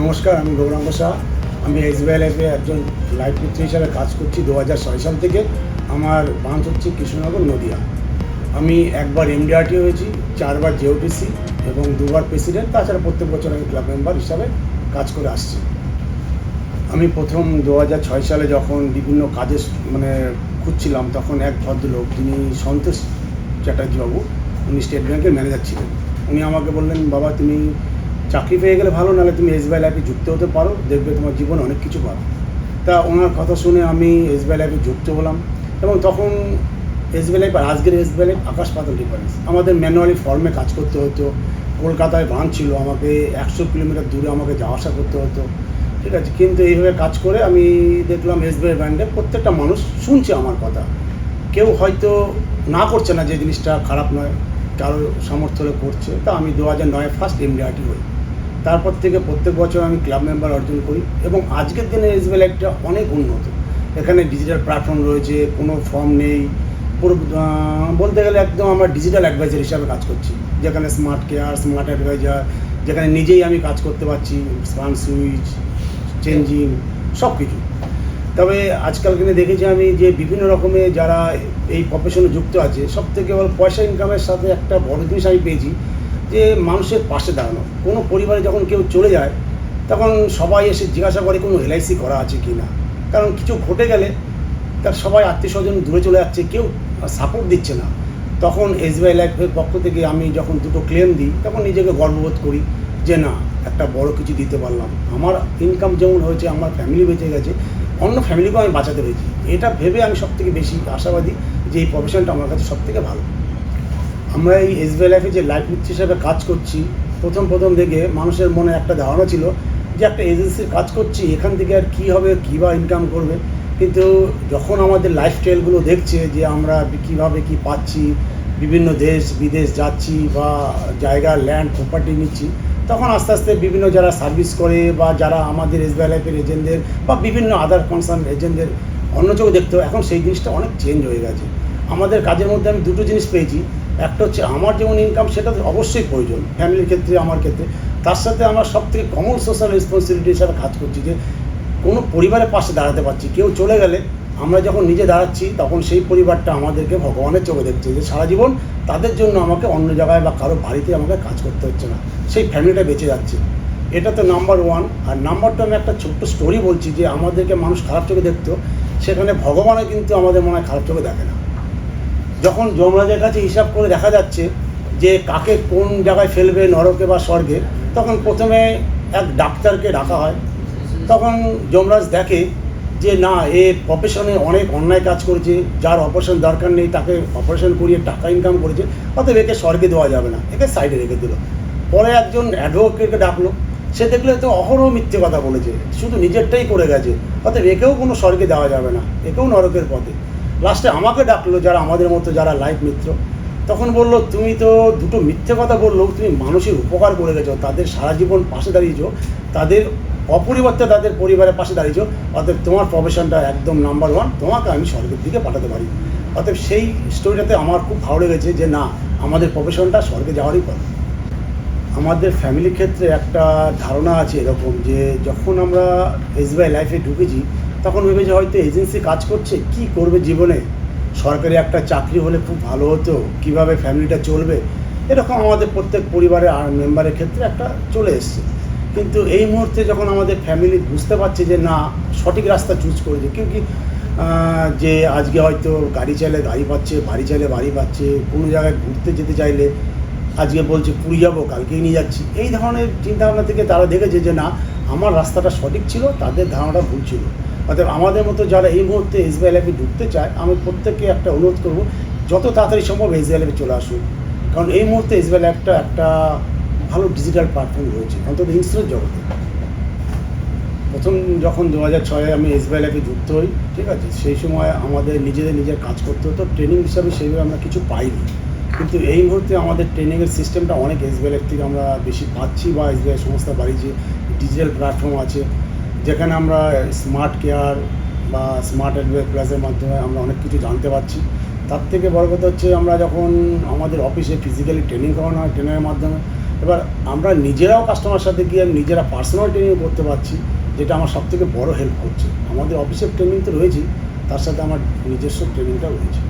নমস্কার, আমি গৌরাঙ্গ শাহ। আমি এসবিআই লাইফে একজন লাইফ মিত্র হিসাবে কাজ করছি 2006 সাল থেকে। আমার ব্রাঞ্চ হচ্ছে কৃষ্ণনগর, নদিয়া। আমি একবার এমডিআরটি হয়েছি, 4বার জেওটিসি এবং 2বার প্রেসিডেন্ট। তাছাড়া প্রত্যেক বছর আমি ক্লাব মেম্বার হিসাবে কাজ করে আসছি। আমি প্রথম 2006 সালে যখন বিভিন্ন কাজে খুঁজছিলাম, তখন এক ভদ্রলোক, যিনি সন্তোষ চ্যাটার্জি বাবু, উনি স্টেট ব্যাংকের ম্যানেজার ছিলেন। উনি আমাকে বললেন, বাবা তুমি চাকরি পেয়ে গেলে ভালো, নাহলে তুমি এসবিআই লাইফে যুক্ত হতে পারো, দেখবে তোমার জীবনে অনেক কিছু পারো। তা ওনার কথা শুনে আমি এসবিআই লাইফে যুক্ত হলাম। এবং তখন এসবিআই লাইফ আর আজকের এসবিআই লাইফ আকাশ পাতাল ডিফারেন্স। আমাদের ম্যানুয়ালি ফর্মে কাজ করতে হতো। কলকাতায় ব্রাঞ্চ ছিল, আমাকে 100 কিলোমিটার দূরে আমাকে যাওয়া আসা করতে হতো, ঠিক আছে। কিন্তু এইভাবে কাজ করে আমি দেখলাম এসবিআই ব্যাংকে প্রত্যেকটা মানুষ শুনছে আমার কথা। কেউ হয়তো না করছে না, যে জিনিসটা খারাপ নয়, কারোর সামর্থ্য হলে করছে। তা আমি 2009 ফার্স্ট এমডিআরটি হই। তারপর থেকে প্রত্যেক বছর আমি ক্লাব মেম্বার অর্জন করি। এবং আজকের দিনে এসবিআই লাইফটা অনেক উন্নত। এখানে ডিজিটাল প্ল্যাটফর্ম রয়েছে, কোনো ফর্ম নেই। পুরো বলতে গেলে একদম আমরা ডিজিটাল অ্যাডভাইজার হিসাবে কাজ করছি, যেখানে স্মার্ট কেয়ার, স্মার্ট অ্যাডভাইজার, যেখানে নিজেই আমি কাজ করতে পারছি, স্পান সুইচ, চেঞ্জিং, সব কিছু। তবে আজকাল দিনে দেখেছি আমি যে বিভিন্ন রকমের যারা এই প্রফেশনে যুক্ত আছে, সব থেকে বড় পয়সা ইনকামের সাথে একটা বড় জিনিস আমি পেয়েছি, যে মানুষের পাশে দাঁড়ানো। কোনো পরিবারে যখন কেউ চলে যায়, তখন সবাই এসে জিজ্ঞাসা করে কোনো এলআইসি করা আছে কি না। কারণ কিছু ঘটে গেলে তার সবাই আত্মীয় স্বজন দূরে চলে যাচ্ছে, কেউ সাপোর্ট দিচ্ছে না। তখন এসবিআই লাইফের পক্ষ থেকে আমি যখন দুটো ক্লেম দিই, তখন নিজেকে গর্ববোধ করি যে না, একটা বড় কিছু দিতে পারলাম। আমার ইনকাম যেমন হয়েছে, আমার ফ্যামিলি বেঁচে গেছে, অন্য ফ্যামিলিকেও আমি বাঁচাতে পেরেছি। এটা ভেবে আমি সবথেকে বেশি আশাবাদী যে এই প্রফেশনটা আমার কাছে সবথেকে ভালো। আমরা এই এসবিআই লাইফে যে লাইফ মিত্র হিসাবে কাজ করছি, প্রথম দেখে মানুষের মনে একটা ধারণা ছিল যে একটা এজেন্সির কাজ করছি, এখান থেকে আর কী হবে, কী বা ইনকাম করবে। কিন্তু যখন আমাদের লাইফস্টাইলগুলো দেখছে যে আমরা কীভাবে কী পাচ্ছি, বিভিন্ন দেশ বিদেশ যাচ্ছি বা জায়গা, ল্যান্ড, প্রপার্টি নিচ্ছি, তখন আস্তে আস্তে বিভিন্ন যারা সার্ভিস করে বা যারা আমাদের এসবিআই লাইফের এজেন্টদের বা বিভিন্ন আদার কনসার্ন এজেন্টদের অন্য চোখে দেখতো, এখন সেই জিনিসটা অনেক চেঞ্জ হয়ে গেছে। আমাদের কাজের মধ্যে আমি দুটো জিনিস পেয়েছি। একটা হচ্ছে আমার যেমন ইনকাম, সেটা তো অবশ্যই প্রয়োজন ফ্যামিলির ক্ষেত্রে, আমার ক্ষেত্রে। তার সাথে আমার সবথেকে কমন সোশ্যাল রেসপন্সিবিলিটি হিসাবে কাজ করছি, যে কোনো পরিবারের পাশে দাঁড়াতে পারছি। কেউ চলে গেলে আমরা যখন নিজে দাঁড়াচ্ছি, তখন সেই পরিবারটা আমাদেরকে ভগবানের চোখে দেখছে, যে সারা জীবন তাদের জন্য আমাকে অন্য জায়গায় বা কারো বাড়িতে আমাকে কাজ করতে হচ্ছে না, সেই ফ্যামিলিটা বেঁচে যাচ্ছে। এটা তো নাম্বার ওয়ান। আর নাম্বার টু, আমি একটা ছোট্ট স্টোরি বলছি, যে আমাদেরকে মানুষ খারাপ চোখে দেখতো, সেখানে ভগবানও কিন্তু আমাদের মনে হয় খারাপ চোখে দেখে না। যখন যমরাজের কাছে হিসাব করে দেখা যাচ্ছে যে কাকে কোন জায়গায় ফেলবে, নরকে বা স্বর্গে, তখন প্রথমে এক ডাক্তারকে ডাকা হয়। তখন যমরাজ দেখে যে না, এ প্রফেশনে অনেক অন্যায় কাজ করেছে, যার অপারেশন দরকার নেই তাকে অপারেশন করিয়ে টাকা ইনকাম করেছে, অতএব একে স্বর্গে দেওয়া যাবে না, একে সাইডে রেখে দিল। পরে একজন অ্যাডভোকেটকে ডাকলো, সে দেখলে তো অহরহ মিথ্যে কথা বলেছে, শুধু নিজেরটাই করে গেছে, অতএব একেও কোনো স্বর্গে দেওয়া যাবে না, একেও নরকের পথে। লাস্টে আমাকে ডাকলো, যারা আমাদের মতো যারা লাইফ মিত্র। তখন বললো, তুমি তো দুটো মিথ্যে কথা বললো, তুমি মানুষের উপকার করে গেছো, তাদের সারা জীবন পাশে দাঁড়িয়েছো, তাদের অপরিবর্তে তাদের পরিবারের পাশে দাঁড়িয়েছো, অতএব তোমার প্রফেশনটা একদম নাম্বার ওয়ান, তোমাকে আমি স্বর্গের দিকে পাঠাতে পারি। অতএব সেই স্টোরিটাতে আমার খুব ভালো লেগেছে, যে না, আমাদের প্রফেশনটা স্বর্গে যাওয়ারই পথ। আমাদের ফ্যামিলির ক্ষেত্রে একটা ধারণা আছে এরকম, যে যখন আমরা এসবিআই লাইফে ঢুকেছি, তখন ভেবেছি হয়তো এজেন্সি কাজ করছে, কি করবে জীবনে, সরকারি একটা চাকরি হলে খুব ভালো হতো, কিভাবে ফ্যামিলিটা চলবে, এরকম আমাদের প্রত্যেক পরিবারের আর মেম্বারের ক্ষেত্রে একটা চলে এসছে। কিন্তু এই মুহূর্তে যখন আমাদের ফ্যামিলি বুঝতে পারছে যে না, সঠিক রাস্তা চুজ করেছে, কেউ কি যে আজকে হয়তো গাড়ি চাইলে গাড়ি পাচ্ছে, বাড়ি চাইলে বাড়ি পাচ্ছে, কোনো জায়গায় ঘুরতে যেতে চাইলে আজকে বলছে পুরী যাবো, কালকেই নিয়ে যাচ্ছি, এই ধরনের চিন্তাভাবনা থেকে তারা দেখেছে যে না, আমার রাস্তাটা সঠিক ছিল, তাদের ধারণাটা ভুল ছিল। অর্থাৎ আমাদের মতো যারা এই মুহূর্তে এসবিআই লাইফে ঢুকতে চায়, আমি প্রত্যেককে একটা অনুরোধ করবো, যত তাড়াতাড়ি সম্ভব এসবিআই লাইফে চলে আসুন। কারণ এই মুহূর্তে এসবিআই লাইফটা একটা ভালো ডিজিটাল প্ল্যাটফর্ম রয়েছে, অন্তত ইন্স্যুরেন্স জগতে। প্রথম যখন 2006-এ আমি এসবিআই লাইফে যুক্ত হই, ঠিক আছে, সেই সময় আমাদের নিজের কাজ করতে হতো। ট্রেনিং হিসাবে সেইভাবে আমরা কিছু পাইনি। কিন্তু এই মুহূর্তে আমাদের ট্রেনিংয়ের সিস্টেমটা অনেক এসবিআই লাইফ থেকে আমরা বেশি পাচ্ছি, বা এসবিআই সংস্থা বাড়িয়েছে, ডিজিটাল প্ল্যাটফর্ম আছে, যেখানে আমরা স্মার্ট কেয়ার বা স্মার্ট অ্যাডভাইস প্লাসের মাধ্যমে আমরা অনেক কিছু জানতে পারছি। তার থেকে বড় কথা হচ্ছে, আমরা যখন আমাদের অফিসে ফিজিক্যালি ট্রেনিং করানো হয়, ট্রেনারের মাধ্যমে, এবার আমরা নিজেরাও কাস্টমার সাথে গিয়ে নিজেরা পার্সোনাল ট্রেনিং করতে পারছি, যেটা আমার সবথেকে বড় হেল্প করছে। আমাদের অফিসের ট্রেনিং তো রয়েছেই, তার সাথে আমার নিজস্ব ট্রেনিংটাও রয়েছে।